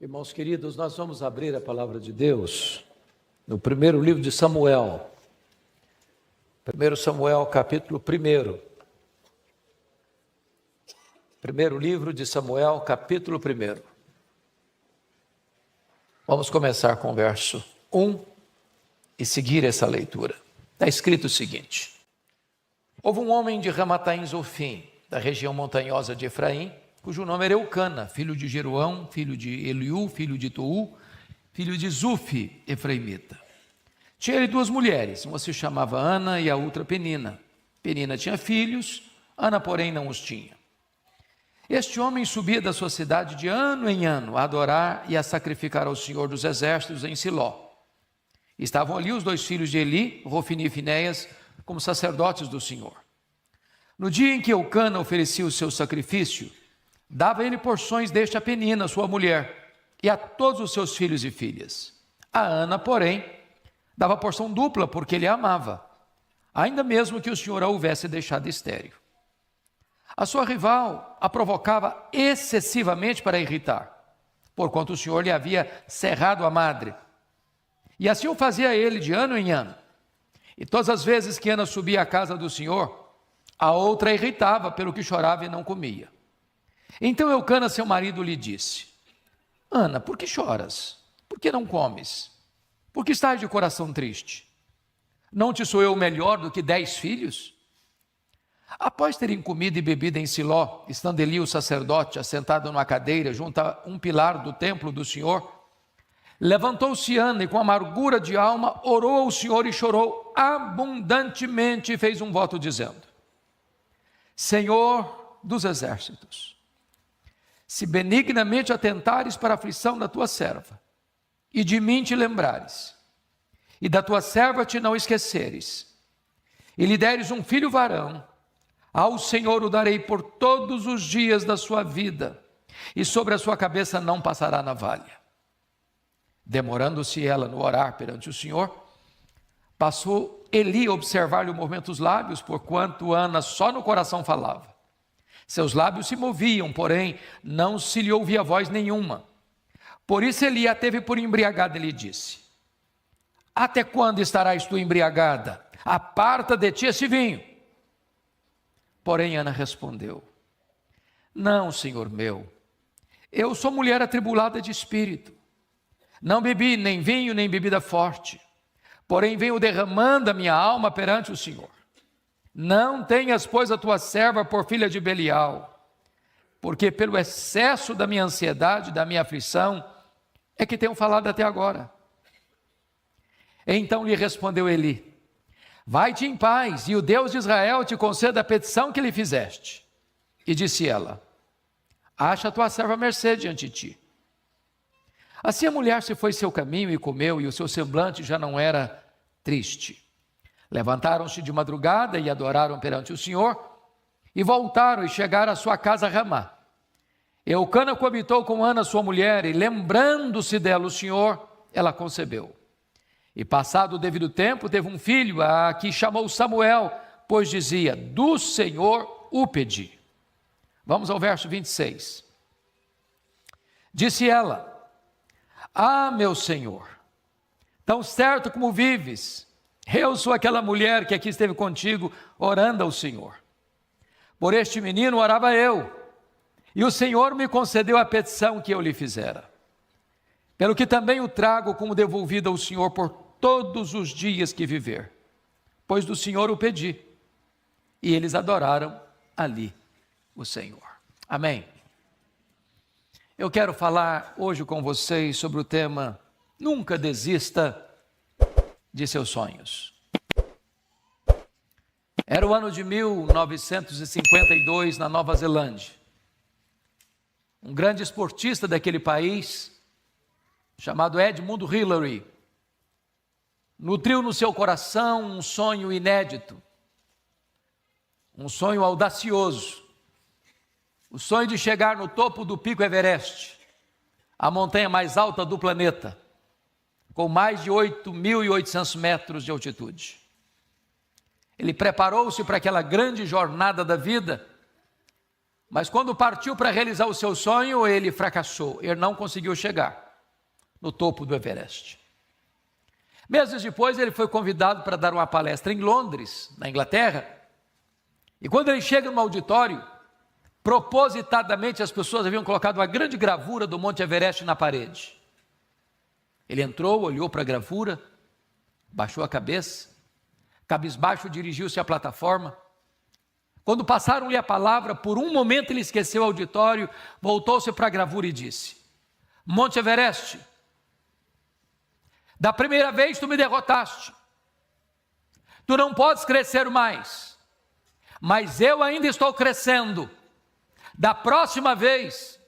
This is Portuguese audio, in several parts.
Irmãos queridos, nós vamos abrir a palavra de Deus no primeiro livro de Samuel. 1 Samuel, capítulo 1. Primeiro livro de Samuel, capítulo 1. Vamos começar com o verso 1 e seguir essa leitura. Está escrito o seguinte: Houve um homem de Ramataim Zofim, da região montanhosa de Efraim, cujo nome era Eucana, filho de Jeroão, filho de Eliú, filho de Tou, filho de Zufi, efraimita. Tinha ele duas mulheres, uma se chamava Ana e a outra Penina. Penina tinha filhos, Ana, porém, não os tinha. Este homem subia da sua cidade de ano em ano a adorar e a sacrificar ao Senhor dos Exércitos em Siló. Estavam ali os dois filhos de Eli, Rofini e Finéias, como sacerdotes do Senhor. No dia em que Eucana oferecia o seu sacrifício, dava ele porções deste a Penina, sua mulher, e a todos os seus filhos e filhas. A Ana, porém, dava porção dupla, porque ele a amava, ainda mesmo que o Senhor a houvesse deixado estéril. A sua rival a provocava excessivamente para irritar, porquanto o Senhor lhe havia cerrado a madre. E assim o fazia ele de ano em ano. E todas as vezes que Ana subia à casa do Senhor, a outra a irritava pelo que chorava e não comia. Então Eucana, seu marido, lhe disse: Ana, por que choras? Por que não comes? Por que estás de coração triste? Não te sou eu melhor do que 10 filhos? Após terem comido e bebido em Siló, estando Eli o sacerdote assentado numa cadeira junto a um pilar do templo do Senhor, levantou-se Ana e com amargura de alma orou ao Senhor e chorou abundantemente e fez um voto dizendo: Senhor dos exércitos, se benignamente atentares para a aflição da tua serva, e de mim te lembrares, e da tua serva te não esqueceres, e lhe deres um filho varão, ao Senhor o darei por todos os dias da sua vida, e sobre a sua cabeça não passará navalha. Demorando-se ela no orar perante o Senhor, passou Eli a observar-lhe o movimento dos lábios, porquanto Ana só no coração falava. Seus lábios se moviam, porém não se lhe ouvia voz nenhuma. Por isso Eli a teve por embriagada e lhe disse: Até quando estarás tu embriagada? Aparta de ti esse vinho. Porém Ana respondeu: Não, Senhor meu, eu sou mulher atribulada de espírito. Não bebi nem vinho nem bebida forte, porém venho derramando a minha alma perante o Senhor. Não tenhas, pois, a tua serva por filha de Belial, porque pelo excesso da minha ansiedade, da minha aflição, é que tenho falado até agora. Então lhe respondeu Eli: Vai-te em paz, e o Deus de Israel te conceda a petição que lhe fizeste. E disse ela: Acha a tua serva mercê diante de ti. Assim a mulher se foi seu caminho e comeu, e o seu semblante já não era triste. Levantaram-se de madrugada e adoraram perante o Senhor, e voltaram e chegaram à sua casa Ramá. Eucana coabitou com Ana, sua mulher, e lembrando-se dela o Senhor, ela concebeu. E passado o devido tempo, teve um filho, a que chamou Samuel, pois dizia: Do Senhor o pedi. Vamos ao verso 26. Disse ela: Ah, meu Senhor, tão certo como vives, eu sou aquela mulher que aqui esteve contigo, orando ao Senhor. Por este menino orava eu, e o Senhor me concedeu a petição que eu lhe fizera. Pelo que também o trago como devolvido ao Senhor por todos os dias que viver, pois do Senhor o pedi. E eles adoraram ali o Senhor. Amém. Eu quero falar hoje com vocês sobre o tema: nunca desista de seus sonhos. Era o ano de 1952 na Nova Zelândia. Um grande esportista daquele país, chamado Edmund Hillary, nutriu no seu coração um sonho inédito, um sonho audacioso, o sonho de chegar no topo do Pico Everest, a montanha mais alta do planeta, com mais de 8.800 metros de altitude. Ele preparou-se para aquela grande jornada da vida, Mas quando partiu para realizar o seu sonho, ele fracassou. Ele não conseguiu chegar no topo do Everest. Meses depois, ele foi convidado para dar uma palestra em Londres, na Inglaterra. E quando ele chega no auditório, propositadamente as pessoas haviam colocado uma grande gravura do Monte Everest na parede. Ele entrou, olhou para a gravura, baixou a cabeça, cabisbaixo dirigiu-se à plataforma. Quando passaram-lhe a palavra, por um momento ele esqueceu o auditório, voltou-se para a gravura e disse: Monte Everest, da primeira vez tu me derrotaste, tu não podes crescer mais, mas eu ainda estou crescendo, da próxima vez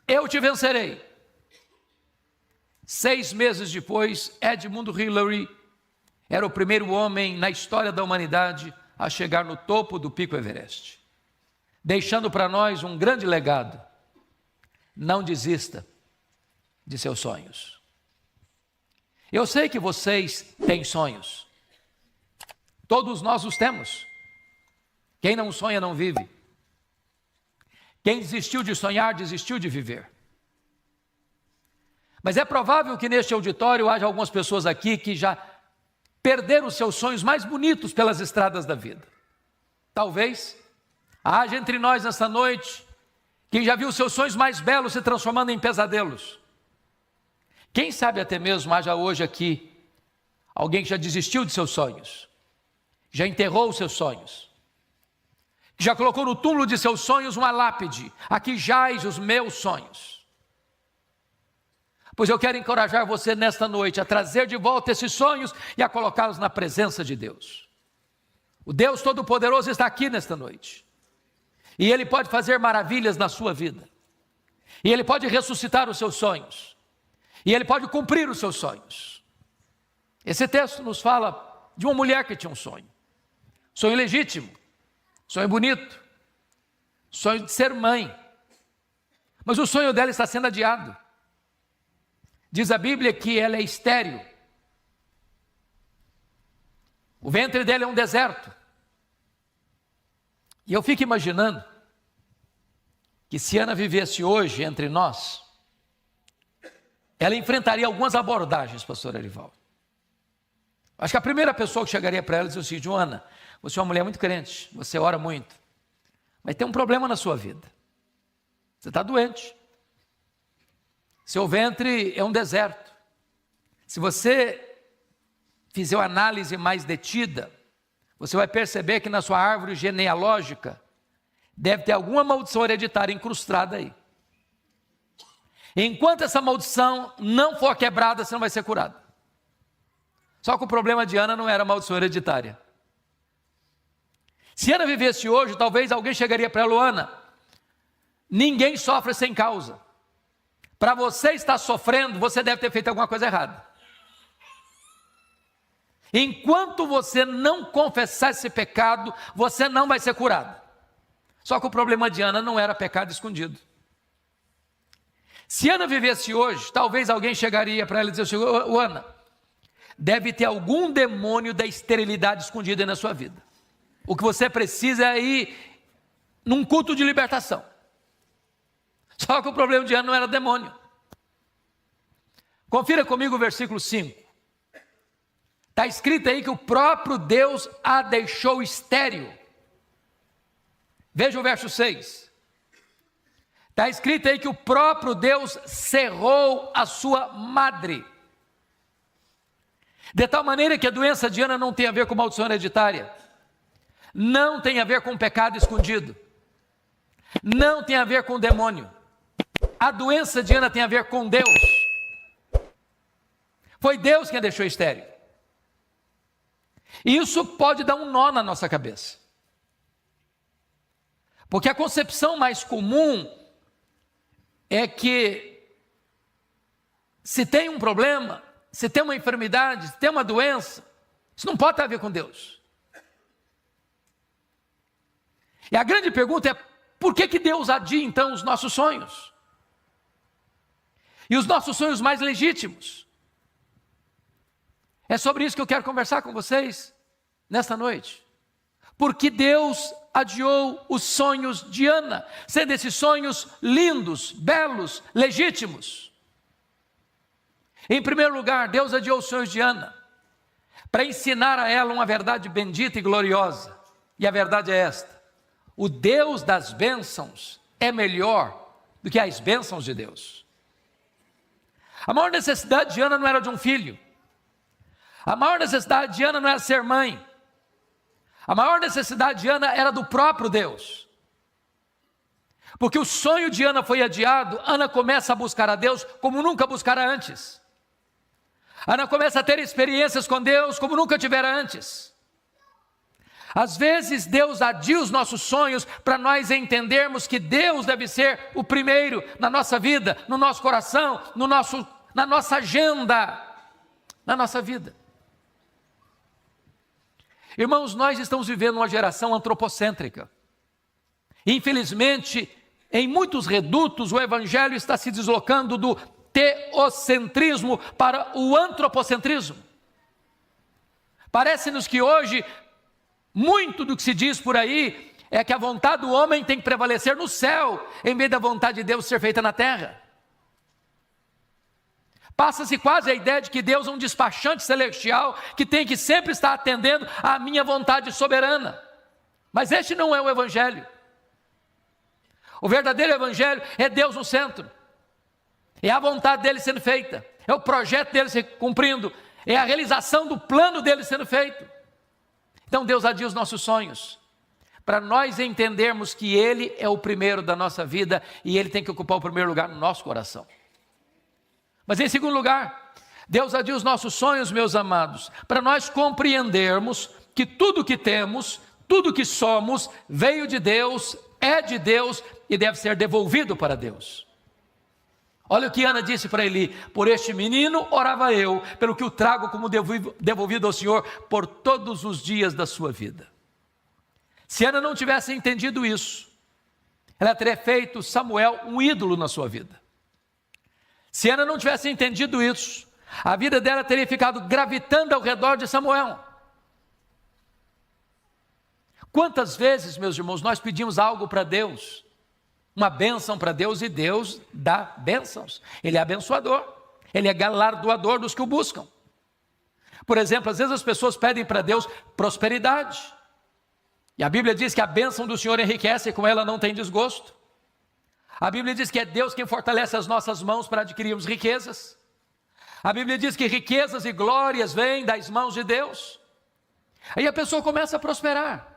eu te vencerei. 6 meses depois, Edmund Hillary era o primeiro homem na história da humanidade a chegar no topo do Pico Everest, deixando para nós um grande legado. Não desista de seus sonhos. Eu sei que vocês têm sonhos, todos nós os temos. Quem não sonha não vive. Quem desistiu de sonhar, desistiu de viver. Mas é provável que neste auditório haja algumas pessoas aqui que já perderam os seus sonhos mais bonitos pelas estradas da vida. Talvez haja entre nós nesta noite quem já viu os seus sonhos mais belos se transformando em pesadelos. Quem sabe até mesmo haja hoje aqui alguém que já desistiu de seus sonhos, já enterrou os seus sonhos, que já colocou no túmulo de seus sonhos uma lápide: aqui jaz os meus sonhos. Pois eu quero encorajar você nesta noite a trazer de volta esses sonhos e a colocá-los na presença de Deus. O Deus Todo-Poderoso está aqui nesta noite. E Ele pode fazer maravilhas na sua vida. E Ele pode ressuscitar os seus sonhos. E Ele pode cumprir os seus sonhos. Esse texto nos fala de uma mulher que tinha um sonho. Sonho legítimo. Sonho bonito. Sonho de ser mãe. Mas o sonho dela está sendo adiado. Diz a Bíblia que ela é estéril. O ventre dela é um deserto. E eu fico imaginando que se Ana vivesse hoje entre nós, ela enfrentaria algumas abordagens, pastor Arivaldo. Acho que a primeira pessoa que chegaria para ela e dizia assim: Joana, você é uma mulher muito crente, você ora muito, mas tem um problema na sua vida. Você está doente. Seu ventre é um deserto. Se você fizer uma análise mais detida, você vai perceber que na sua árvore genealógica deve ter alguma maldição hereditária incrustada aí. Enquanto essa maldição não for quebrada, você não vai ser curado. Só que o problema de Ana não era a maldição hereditária. Se Ana vivesse hoje, talvez alguém chegaria para ela: Ana, ninguém sofre sem causa. Para você estar sofrendo, você deve ter feito alguma coisa errada. Enquanto você não confessar esse pecado, você não vai ser curado. Só que o problema de Ana não era pecado escondido. Se Ana vivesse hoje, talvez alguém chegaria para ela e dizer assim: Ana, deve ter algum demônio da esterilidade escondido aí na sua vida. O que você precisa é ir num culto de libertação. Só que o problema de Ana não era demônio. Confira comigo o versículo 5. Está escrito aí que o próprio Deus a deixou estéril. Veja o verso 6. Está escrito aí que o próprio Deus cerrou a sua madre. De tal maneira que a doença de Ana não tem a ver com maldição hereditária. Não tem a ver com pecado escondido. Não tem a ver com demônio. A doença de Ana tem a ver com Deus. Foi Deus quem a deixou estéril. E isso pode dar um nó na nossa cabeça. Porque a concepção mais comum é que se tem um problema, se tem uma enfermidade, se tem uma doença, isso não pode ter a ver com Deus. E a grande pergunta é: por que Deus adia então os nossos sonhos? E os nossos sonhos mais legítimos? É sobre isso que eu quero conversar com vocês nesta noite. Por que Deus adiou os sonhos de Ana, sendo esses sonhos lindos, belos, legítimos. Em primeiro lugar, Deus adiou os sonhos de Ana, para ensinar a ela uma verdade bendita e gloriosa. E a verdade é esta: o Deus das bênçãos é melhor do que as bênçãos de Deus. A maior necessidade de Ana não era de um filho. A maior necessidade de Ana não era ser mãe. A maior necessidade de Ana era do próprio Deus. Porque o sonho de Ana foi adiado, Ana começa a buscar a Deus como nunca buscara antes. Ana começa a ter experiências com Deus como nunca tivera antes. Às vezes Deus adia os nossos sonhos para nós entendermos que Deus deve ser o primeiro na nossa vida, no nosso coração, na nossa agenda, na nossa vida. Irmãos, nós estamos vivendo uma geração antropocêntrica. Infelizmente, em muitos redutos, o evangelho está se deslocando do teocentrismo para o antropocentrismo. Parece-nos que hoje, muito do que se diz por aí é que a vontade do homem tem que prevalecer no céu, em vez da vontade de Deus ser feita na terra. Passa-se quase a ideia de que Deus é um despachante celestial que tem que sempre estar atendendo à minha vontade soberana. Mas este não é o evangelho. O verdadeiro evangelho é Deus no centro. É a vontade dele sendo feita. É o projeto dele se cumprindo. É a realização do plano dele sendo feito. Então Deus adia os nossos sonhos, para nós entendermos que Ele é o primeiro da nossa vida e Ele tem que ocupar o primeiro lugar no nosso coração. Mas em segundo lugar, Deus adia os nossos sonhos, meus amados, para nós compreendermos que tudo que temos, tudo que somos, veio de Deus, é de Deus e deve ser devolvido para Deus. Olha o que Ana disse para Eli: por este menino orava eu, pelo que o trago como devolvido ao Senhor por todos os dias da sua vida. Se Ana não tivesse entendido isso, ela teria feito Samuel um ídolo na sua vida. Se Ana não tivesse entendido isso, a vida dela teria ficado gravitando ao redor de Samuel. Quantas vezes, meus irmãos, nós pedimos algo para Deus, uma bênção para Deus, e Deus dá bênçãos. Ele é abençoador, Ele é galardoador dos que o buscam. Por exemplo, às vezes as pessoas pedem para Deus prosperidade, e a Bíblia diz que a bênção do Senhor enriquece e com ela não tem desgosto. A Bíblia diz que é Deus quem fortalece as nossas mãos para adquirirmos riquezas. A Bíblia diz que riquezas e glórias vêm das mãos de Deus. Aí a pessoa começa a prosperar.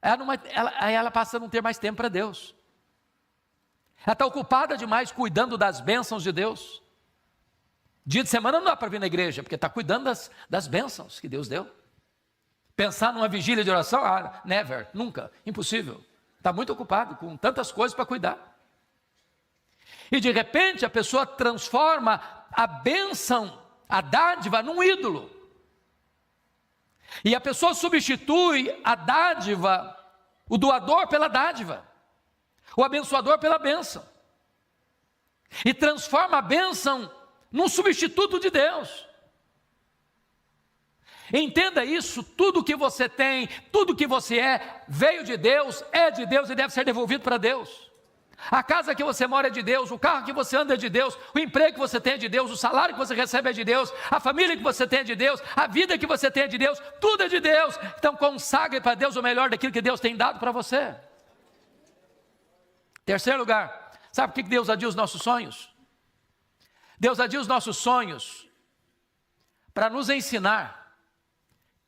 Aí ela passa a não ter mais tempo para Deus. Ela está ocupada demais cuidando das bênçãos de Deus. Dia de semana não dá para vir na igreja, porque está cuidando das bênçãos que Deus deu. Pensar numa vigília de oração, never, nunca, impossível. Está muito ocupado com tantas coisas para cuidar. E de repente a pessoa transforma a bênção, a dádiva, num ídolo. E a pessoa substitui a dádiva, o doador pela dádiva, o abençoador pela bênção. E transforma a bênção num substituto de Deus. Entenda isso: tudo que você tem, tudo que você é, veio de Deus, é de Deus e deve ser devolvido para Deus. A casa que você mora é de Deus, o carro que você anda é de Deus, o emprego que você tem é de Deus, o salário que você recebe é de Deus, a família que você tem é de Deus, a vida que você tem é de Deus, tudo é de Deus. Então consagre para Deus o melhor daquilo que Deus tem dado para você. Terceiro lugar, sabe por que Deus adia os nossos sonhos? Deus adia os nossos sonhos para nos ensinar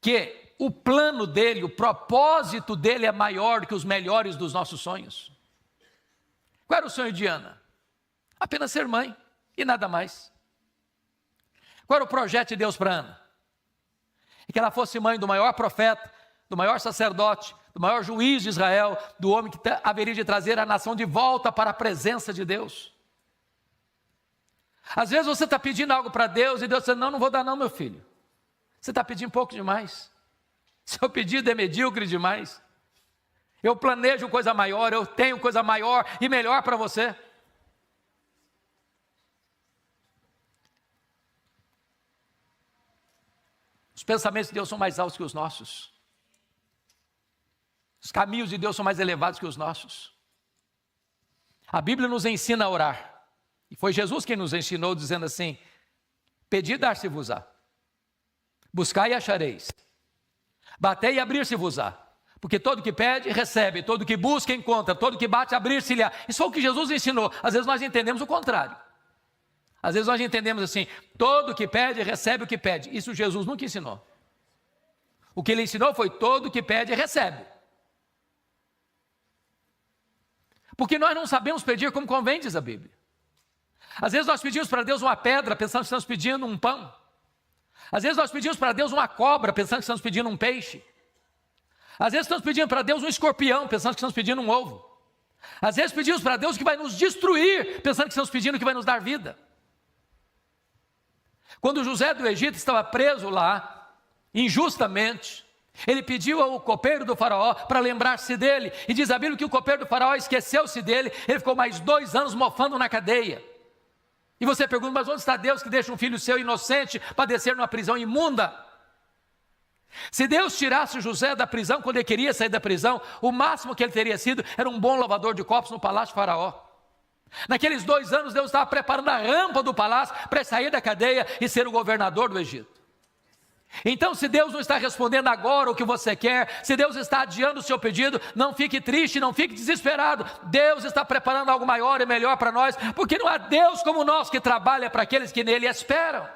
que o plano dele, o propósito dele é maior do que os melhores dos nossos sonhos. Qual era o sonho de Ana? Apenas ser mãe e nada mais. Qual era o projeto de Deus para Ana? Que ela fosse mãe do maior profeta, do maior sacerdote, do maior juiz de Israel, do homem que haveria de trazer a nação de volta para a presença de Deus. Às vezes você está pedindo algo para Deus e Deus diz: não vou dar não, meu filho. Você está pedindo pouco demais. Seu pedido é medíocre demais. Eu planejo coisa maior, eu tenho coisa maior e melhor para você. Os pensamentos de Deus são mais altos que os nossos. Os caminhos de Deus são mais elevados que os nossos. A Bíblia nos ensina a orar. E foi Jesus quem nos ensinou, dizendo assim: pedi e dar-se-vos-á. Buscai e achareis. Batei e abrir-se-vos-á. Porque todo que pede, recebe. Todo que busca, encontra. Todo que bate, abrir-se-lhe-á. Isso foi o que Jesus ensinou. Às vezes nós entendemos o contrário. Às vezes nós entendemos assim: todo que pede, recebe o que pede. Isso Jesus nunca ensinou. O que ele ensinou foi: todo que pede, recebe. Porque nós não sabemos pedir como convém, diz a Bíblia. Às vezes nós pedimos para Deus uma pedra, pensando que estamos pedindo um pão. Às vezes nós pedimos para Deus uma cobra, pensando que estamos pedindo um peixe. Às vezes estamos pedindo para Deus um escorpião, pensando que estamos pedindo um ovo. Às vezes pedimos para Deus que vai nos destruir, pensando que estamos pedindo que vai nos dar vida. Quando José do Egito estava preso lá, injustamente, ele pediu ao copeiro do faraó para lembrar-se dele. E diz a Bíblia que o copeiro do faraó esqueceu-se dele. Ele ficou mais 2 anos mofando na cadeia. E você pergunta: mas onde está Deus que deixa um filho seu inocente padecer numa prisão imunda? Se Deus tirasse José da prisão quando ele queria sair da prisão, o máximo que ele teria sido era um bom lavador de copos no palácio do faraó. Naqueles 2 anos Deus estava preparando a rampa do palácio para sair da cadeia e ser o governador do Egito. Então, se Deus não está respondendo agora o que você quer, se Deus está adiando o seu pedido, não fique triste, não fique desesperado. Deus está preparando algo maior e melhor para nós, porque não há Deus como nós que trabalha para aqueles que nele esperam.